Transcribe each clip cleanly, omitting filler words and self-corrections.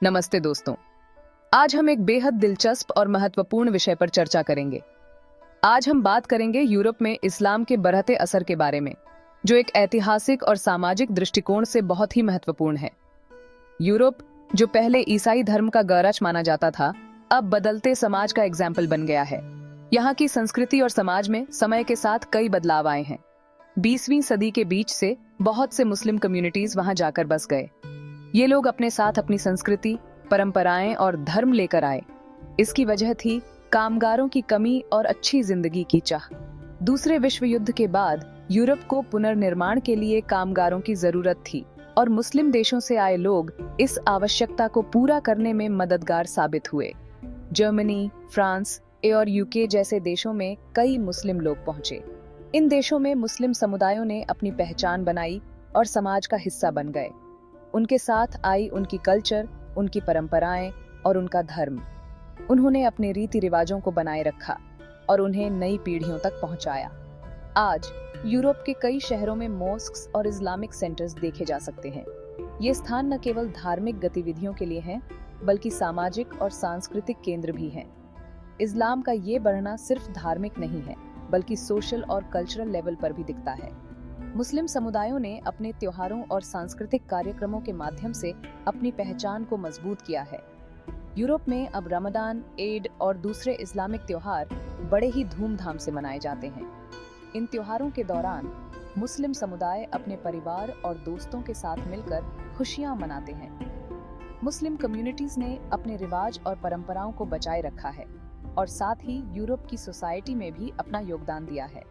नमस्ते दोस्तों। आज हम एक बेहद दिलचस्प और महत्वपूर्ण विषय पर चर्चा करेंगे। आज हम बात करेंगे यूरोप में इस्लाम के बढ़ते असर के बारे में, जो एक ऐतिहासिक और सामाजिक दृष्टिकोण से बहुत ही महत्वपूर्ण है। यूरोप, जो पहले ईसाई धर्म का गौरव माना जाता था, अब बदलते समाज का एग्जाम्पल बन गया है। यहाँ की संस्कृति और समाज में समय के साथ कई बदलाव आए हैं। 20वीं सदी के बीच से बहुत से मुस्लिम कम्युनिटीज वहां जाकर बस गए। ये लोग अपने साथ अपनी संस्कृति, परंपराएं और धर्म लेकर आए। इसकी वजह थी कामगारों की कमी और अच्छी जिंदगी की चाह। दूसरे विश्व युद्ध के बाद यूरोप को पुनर्निर्माण के लिए कामगारों की जरूरत थी और मुस्लिम देशों से आए लोग इस आवश्यकता को पूरा करने में मददगार साबित हुए। जर्मनी, फ्रांस और यूके जैसे देशों में कई मुस्लिम लोग पहुंचे। इन देशों में मुस्लिम समुदायों ने अपनी पहचान बनाई और समाज का हिस्सा बन गए। उनके साथ आई उनकी कल्चर, उनकी परंपराएं और उनका धर्म। उन्होंने अपने रीति रिवाजों को बनाए रखा और उन्हें नई पीढ़ियों तक पहुंचाया। आज यूरोप के कई शहरों में मॉस्क्स और इस्लामिक सेंटर्स देखे जा सकते हैं। ये स्थान न केवल धार्मिक गतिविधियों के लिए हैं, बल्कि सामाजिक और सांस्कृतिक केंद्र भी हैं। इस्लाम का ये बढ़ना सिर्फ धार्मिक नहीं है, बल्कि सोशल और कल्चरल लेवल पर भी दिखता है। मुस्लिम समुदायों ने अपने त्योहारों और सांस्कृतिक कार्यक्रमों के माध्यम से अपनी पहचान को मजबूत किया है। यूरोप में अब रमजान, ईद और दूसरे इस्लामिक त्योहार बड़े ही धूमधाम से मनाए जाते हैं। इन त्योहारों के दौरान मुस्लिम समुदाय अपने परिवार और दोस्तों के साथ मिलकर खुशियां मनाते हैं। मुस्लिम कम्युनिटीज ने अपने रिवाज और परंपराओं को बचाए रखा है और साथ ही यूरोप की सोसाइटी में भी अपना योगदान दिया है।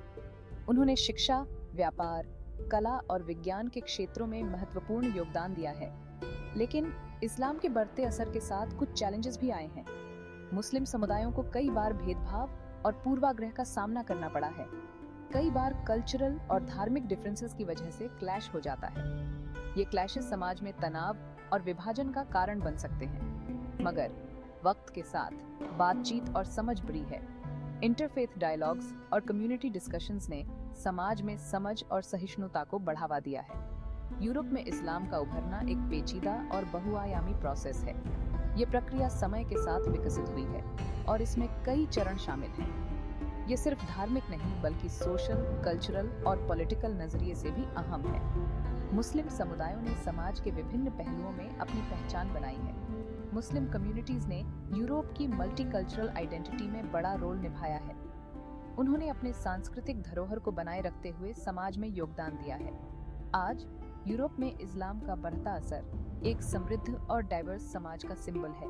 उन्होंने शिक्षा, व्यापार, कला और विज्ञान के क्षेत्रों में महत्वपूर्ण योगदान दिया है। लेकिन इस्लाम के बढ़ते असर के साथ कुछ चैलेंजेस भी आए हैं। मुस्लिम समुदायों को कई बार भेदभाव और पूर्वाग्रह का सामना करना पड़ा है। कई बार कल्चरल और धार्मिक डिफरेंसेस की वजह से क्लैश हो जाता है। ये क्लैशेस समाज में तनाव और विभाजन का कारण बन सकते हैं। मगर वक्त के साथ बातचीत और समझ बढ़ी है। इंटरफेथ डायलॉग्स और कम्युनिटी डिस्कशंस ने समाज में समझ और सहिष्णुता को बढ़ावा दिया है। यूरोप में इस्लाम का उभरना एक पेचीदा और बहुआयामी प्रोसेस है। ये प्रक्रिया समय के साथ विकसित हुई है और इसमें कई चरण शामिल हैं। ये सिर्फ धार्मिक नहीं, बल्कि सोशल, कल्चरल और पॉलिटिकल नजरिए से भी अहम है। मुस्लिम समुदायों ने समाज के विभिन्न पहलुओं में अपनी पहचान बनाई है। मुस्लिम कम्युनिटीज ने यूरोप की मल्टीकल्चरल आइडेंटिटी में बड़ा रोल निभाया है। उन्होंने अपने सांस्कृतिक धरोहर को बनाए रखते हुए समाज में योगदान दिया है। आज यूरोप में इस्लाम का बढ़ता असर एक समृद्ध और डाइवर्स समाज का सिंबल है।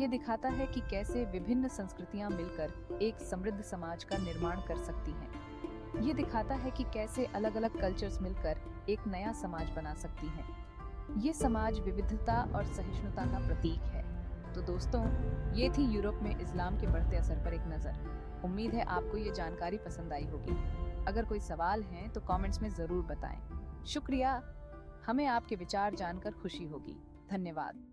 ये दिखाता है कि कैसे विभिन्न संस्कृतियां मिलकर एक समृद्ध समाज का निर्माण कर सकती हैं। ये दिखाता है कि कैसे अलग-अलग कल्चर्स मिलकर एक नया समाज बना सकती हैं। ये समाज विविधता और सहिष्णुता का प्रतीक है। तो दोस्तों, ये थी यूरोप में इस्लाम के बढ़ते असर पर एक नज़र। उम्मीद है आपको ये जानकारी पसंद आई होगी। अगर कोई सवाल है तो कमेंट्स में ज़रूर बताएं। शुक्रिया, हमें आपके विचार जानकर खुशी होगी। धन्यवाद।